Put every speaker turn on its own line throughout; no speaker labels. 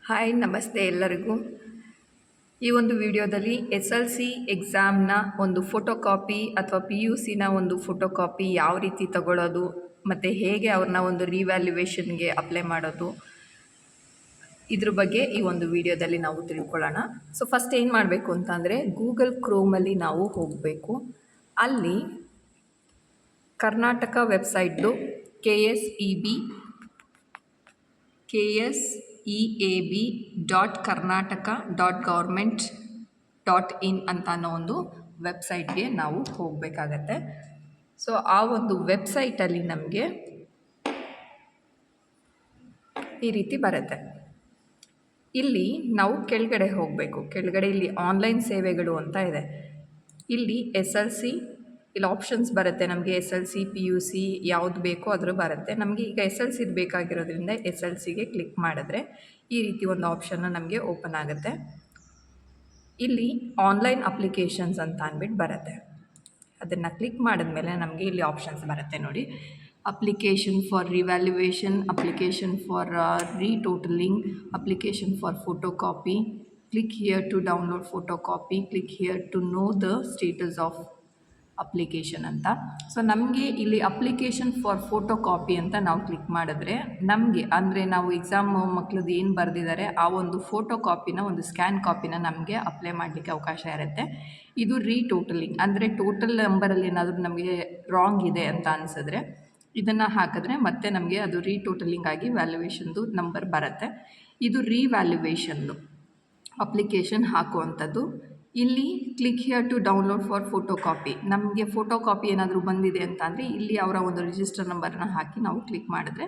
Hi ನಮಸ್ತೆ ಎಲ್ಲರಿಗೂ. ಈ ಒಂದು ವಿಡಿಯೋದಲ್ಲಿ SLC ಎಕ್ಸಾಮ್ನ ಒಂದು ಫೋಟೋ ಕಾಪಿ ಅಥವಾ PUCನ ಒಂದು ಫೋಟೋ ಕಾಪಿ ಯಾವ ರೀತಿ ತಗೊಳ್ಳೋದು ಮತ್ತು ಹೇಗೆ ಅವ್ರನ್ನ ಒಂದು ರಿವ್ಯಾಲ್ಯೂಯೇಷನ್ಗೆ ಅಪ್ಲೈ ಮಾಡೋದು ಇದ್ರ ಬಗ್ಗೆ ಈ ಒಂದು ವಿಡಿಯೋದಲ್ಲಿ ನಾವು ತಿಳ್ಕೊಳ್ಳೋಣ. ಸೊ ಫಸ್ಟ್ ಏನು ಮಾಡಬೇಕು ಅಂತಂದರೆ ಗೂಗಲ್ ಕ್ರೋಮಲ್ಲಿ ನಾವು ಹೋಗಬೇಕು. ಅಲ್ಲಿ ಕರ್ನಾಟಕ ವೆಬ್ಸೈಟ್ದು KSEAB.karnataka.government.in ಅಂತ ಅನ್ನೋ ಒಂದು ವೆಬ್ಸೈಟ್ಗೆ ನಾವು ಹೋಗಬೇಕಾಗತ್ತೆ. ಸೊ ಆ ಒಂದು ವೆಬ್ಸೈಟಲ್ಲಿ ನಮಗೆ ಈ ರೀತಿ ಬರುತ್ತೆ. ಇಲ್ಲಿ ನಾವು ಕೆಳಗಡೆ ಹೋಗಬೇಕು. ಕೆಳಗಡೆ ಇಲ್ಲಿ ಆನ್ಲೈನ್ ಸೇವೆಗಳು ಅಂತ ಇದೆ. ಇಲ್ಲಿ SLC ಇಲ್ಲಿ ಆಪ್ಷನ್ಸ್ ಬರುತ್ತೆ. ನಮಗೆ SLC PUC ಯಾವುದು ಬೇಕೋ ಅದ್ರ ಬರುತ್ತೆ. ನಮಗೆ ಈಗ SLC ಬೇಕಾಗಿರೋದ್ರಿಂದ SLCಗೆ ಕ್ಲಿಕ್ ಮಾಡಿದ್ರೆ ಈ ರೀತಿ ಒಂದು ಆಪ್ಷನ್ನ ನಮಗೆ ಓಪನ್ ಆಗುತ್ತೆ. ಇಲ್ಲಿ ಆನ್ಲೈನ್ ಅಪ್ಲಿಕೇಶನ್ಸ್ ಅಂತ ಅಂದ್ಬಿಟ್ಟು ಬರುತ್ತೆ. ಅದನ್ನು ಕ್ಲಿಕ್ ಮಾಡಿದ್ಮೇಲೆ ನಮಗೆ ಇಲ್ಲಿ ಆಪ್ಷನ್ಸ್ ಬರುತ್ತೆ ನೋಡಿ. Application for revaluation, application for retotalling, application for photo copy, click here to download photo copy, click here to know the status of application ಅಂತ. ಸೊ ನಮಗೆ ಇಲ್ಲಿ ಅಪ್ಲಿಕೇಶನ್ ಫಾರ್ ಫೋಟೋ ಕಾಪಿ ಅಂತ ನಾವು ಕ್ಲಿಕ್ ಮಾಡಿದ್ರೆ ನಮಗೆ ಅಂದರೆ ನಾವು ಎಕ್ಸಾಮ್ ಮಕ್ಕಳದ್ದು ಏನು ಬರೆದಿದ್ದಾರೆ ಆ ಒಂದು ಫೋಟೋ ಕಾಪಿನ ಒಂದು ಸ್ಕ್ಯಾನ್ ಕಾಪಿನ ನಮಗೆ ಅಪ್ಲೈ ಮಾಡಲಿಕ್ಕೆ ಅವಕಾಶ ಇರುತ್ತೆ. ಇದು ರೀಟೋಟಲಿಂಗ್ ಅಂದರೆ ಟೋಟಲ್ ನಂಬರಲ್ಲಿ ಏನಾದರೂ ನಮಗೆ ರಾಂಗ್ ಇದೆ ಅಂತ ಅನಿಸಿದ್ರೆ ಇದನ್ನು ಹಾಕಿದ್ರೆ ಮತ್ತೆ ನಮಗೆ ಅದು ರೀಟೋಟಲಿಂಗ್ ಆಗಿ ವ್ಯಾಲ್ಯೂಯೇಷನ್ದು ನಂಬರ್ ಬರುತ್ತೆ. ಇದು ರಿವ್ಯಾಲ್ಯೂಯೇಷನ್ದು ಅಪ್ಲಿಕೇಶನ್ ಹಾಕುವಂಥದ್ದು. ಇಲ್ಲಿ click here to download for photo copy, ನಮಗೆ ಫೋಟೋ ಕಾಪಿ ಏನಾದರೂ ಬಂದಿದೆ ಅಂತ ಅಂದರೆ ಇಲ್ಲಿ ಅವರ ಒಂದು ರಿಜಿಸ್ಟರ್ ನಂಬರ್ನ ಹಾಕಿ ನಾವು ಕ್ಲಿಕ್ ಮಾಡಿದ್ರೆ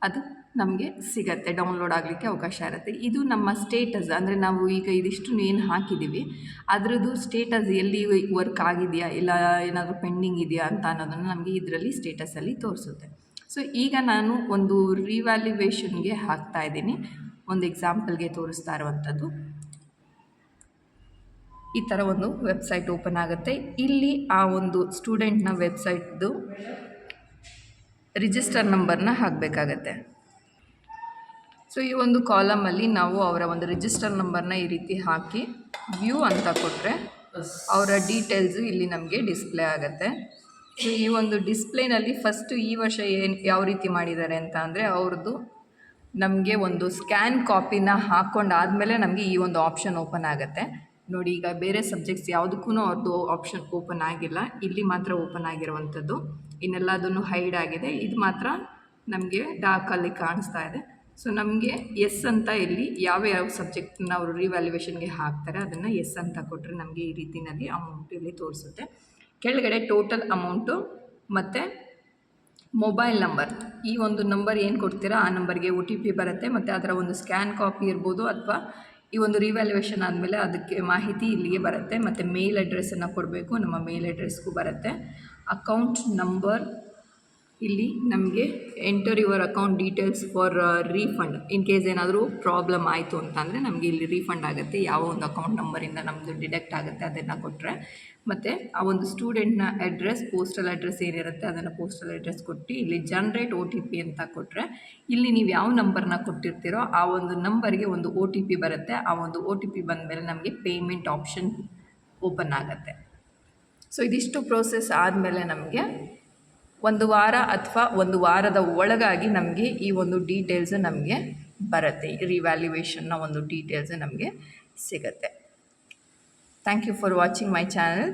ಅದು ನಮಗೆ ಸಿಗತ್ತೆ, ಡೌನ್ಲೋಡ್ ಆಗಲಿಕ್ಕೆ ಅವಕಾಶ ಇರುತ್ತೆ. ಇದು ನಮ್ಮ ಸ್ಟೇಟಸ್ ಅಂದರೆ ನಾವು ಈಗ ಇದಿಷ್ಟು ಏನು ಹಾಕಿದ್ದೀವಿ ಅದರದ್ದು ಸ್ಟೇಟಸ್ ಎಲ್ಲಿ ವರ್ಕ್ ಆಗಿದೆಯಾ ಇಲ್ಲ ಏನಾದರೂ ಪೆಂಡಿಂಗ್ ಇದೆಯಾ ಅಂತ ಅನ್ನೋದನ್ನು ನಮಗೆ ಇದರಲ್ಲಿ ಸ್ಟೇಟಸಲ್ಲಿ ತೋರಿಸುತ್ತೆ. ಸೊ ಈಗ ನಾನು ಒಂದು ರಿವ್ಯಾಲ್ಯೂಯೇಷನ್ಗೆ ಹಾಕ್ತಾ ಇದ್ದೀನಿ. ಒಂದು ಎಕ್ಸಾಂಪಲ್ಗೆ ತೋರಿಸ್ತಾ ಇರುವಂಥದ್ದು ಈ ಥರ ಒಂದು ವೆಬ್ಸೈಟ್ ಓಪನ್ ಆಗುತ್ತೆ. ಇಲ್ಲಿ ಆ ಒಂದು ಸ್ಟೂಡೆಂಟ್ನ ವೆಬ್ಸೈಟ್ದು ರಿಜಿಸ್ಟರ್ ನಂಬರ್ನ ಹಾಕಬೇಕಾಗತ್ತೆ. ಸೊ ಈ ಒಂದು ಕಾಲಮಲ್ಲಿ ನಾವು ಅವರ ಒಂದು ರಿಜಿಸ್ಟರ್ ನಂಬರ್ನ ಈ ರೀತಿ ಹಾಕಿ ವ್ಯೂ ಅಂತ ಕೊಟ್ಟರೆ ಅವರ ಡೀಟೇಲ್ಸು ಇಲ್ಲಿ ನಮಗೆ ಡಿಸ್ಪ್ಲೇ ಆಗುತ್ತೆ. ಸೊ ಈ ಒಂದು ಡಿಸ್ಪ್ಲೇನಲ್ಲಿ ಫಸ್ಟು ಈ ವರ್ಷ ಯಾವ ರೀತಿ ಮಾಡಿದ್ದಾರೆ ಅಂತ ಅಂದರೆ ಅವ್ರದ್ದು ನಮಗೆ ಒಂದು ಸ್ಕ್ಯಾನ್ ಕಾಪಿನ ಹಾಕ್ಕೊಂಡಾದಮೇಲೆ ನಮಗೆ ಈ ಒಂದು ಆಪ್ಷನ್ ಓಪನ್ ಆಗುತ್ತೆ ನೋಡಿ. ಈಗ ಬೇರೆ ಸಬ್ಜೆಕ್ಟ್ಸ್ ಯಾವುದಕ್ಕೂ ಅವ್ರದ್ದು ಆಪ್ಷನ್ ಓಪನ್ ಆಗಿಲ್ಲ, ಇಲ್ಲಿ ಮಾತ್ರ ಓಪನ್ ಆಗಿರುವಂಥದ್ದು. ಇನ್ನೆಲ್ಲದನ್ನು ಹೈಡ್ ಆಗಿದೆ, ಇದು ಮಾತ್ರ ನಮಗೆ ಡಾರ್ಕಲ್ಲಿ ಕಾಣಿಸ್ತಾ ಇದೆ. ಸೊ ನಮಗೆ ಎಸ್ ಅಂತ ಇಲ್ಲಿ ಯಾವ ಸಬ್ಜೆಕ್ಟನ್ನ ಅವರು ರಿವ್ಯಾಲ್ಯೂಯೇಷನ್ಗೆ ಹಾಕ್ತಾರೆ ಅದನ್ನು ಎಸ್ ಅಂತ ಕೊಟ್ಟರೆ ನಮಗೆ ಈ ರೀತಿಯಲ್ಲಿ ಅಮೌಂಟ್ ಇಲ್ಲಿ ತೋರಿಸುತ್ತೆ. ಕೆಳಗಡೆ ಟೋಟಲ್ ಅಮೌಂಟು ಮತ್ತು ಮೊಬೈಲ್ ನಂಬರ್, ಈ ಒಂದು ನಂಬರ್ ಏನು ಕೊಡ್ತೀರಾ ಆ ನಂಬರ್ಗೆ OTP ಬರುತ್ತೆ ಮತ್ತು ಅದರ ಒಂದು ಸ್ಕ್ಯಾನ್ ಕಾಪಿ ಇರ್ಬೋದು ಅಥವಾ ಈ ಒಂದು ರಿವ್ಯಾಲ್ಯೂಯೇಷನ್ ಆದಮೇಲೆ ಅದಕ್ಕೆ ಮಾಹಿತಿ ಇಲ್ಲಿಗೆ ಬರುತ್ತೆ. ಮತ್ತು ಮೇಲ್ ಅಡ್ರೆಸ್ಸನ್ನು ಕೊಡಬೇಕು, ನಮ್ಮ ಮೇಲ್ ಅಡ್ರೆಸ್ಗೂ ಬರುತ್ತೆ. ಅಕೌಂಟ್ ನಂಬರ್ ಇಲ್ಲಿ ನಮಗೆ enter your account details for refund, in case ಏನಾದರೂ ಪ್ರಾಬ್ಲಮ್ ಆಯಿತು ಅಂತಂದರೆ ನಮಗೆ ಇಲ್ಲಿ ರೀಫಂಡ್ ಆಗುತ್ತೆ. ಯಾವ ಒಂದು ಅಕೌಂಟ್ ನಂಬರಿಂದ ನಮ್ಮದು ಡಿಡಕ್ಟ್ ಆಗುತ್ತೆ ಅದನ್ನು ಕೊಟ್ಟರೆ, ಮತ್ತು ಆ ಒಂದು ಸ್ಟೂಡೆಂಟ್ನ ಅಡ್ರೆಸ್ ಪೋಸ್ಟಲ್ ಅಡ್ರೆಸ್ ಏನಿರುತ್ತೆ ಅದನ್ನು ಪೋಸ್ಟಲ್ ಅಡ್ರೆಸ್ ಕೊಟ್ಟು ಇಲ್ಲಿ ಜನ್ರೇಟ್ OTP ಅಂತ ಕೊಟ್ಟರೆ ಇಲ್ಲಿ ನೀವು ಯಾವ ನಂಬರ್ನ ಕೊಟ್ಟಿರ್ತೀರೋ ಆ ಒಂದು ನಂಬರ್ಗೆ ಒಂದು OTP ಬರುತ್ತೆ. ಆ ಒಂದು OTP ಬಂದಮೇಲೆ ನಮಗೆ ಪೇಮೆಂಟ್ ಆಪ್ಷನ್ ಓಪನ್ ಆಗುತ್ತೆ. ಸೊ ಇದಿಷ್ಟು ಪ್ರೋಸೆಸ್ ಆದಮೇಲೆ ನಮಗೆ ಒಂದು ವಾರ ಅಥವಾ ಒಂದು ವಾರದ ಒಳಗಾಗಿ ನಮಗೆ ಈ ಒಂದು ಡೀಟೇಲ್ಸ್ ನಮಗೆ ಬರುತ್ತೆ. ರಿವ್ಯಾಲ್ಯೂಯೇಷನ್ನ ಒಂದು ಡೀಟೇಲ್ಸ್ ನಮಗೆ ಸಿಗುತ್ತೆ. Thank you for watching my channel.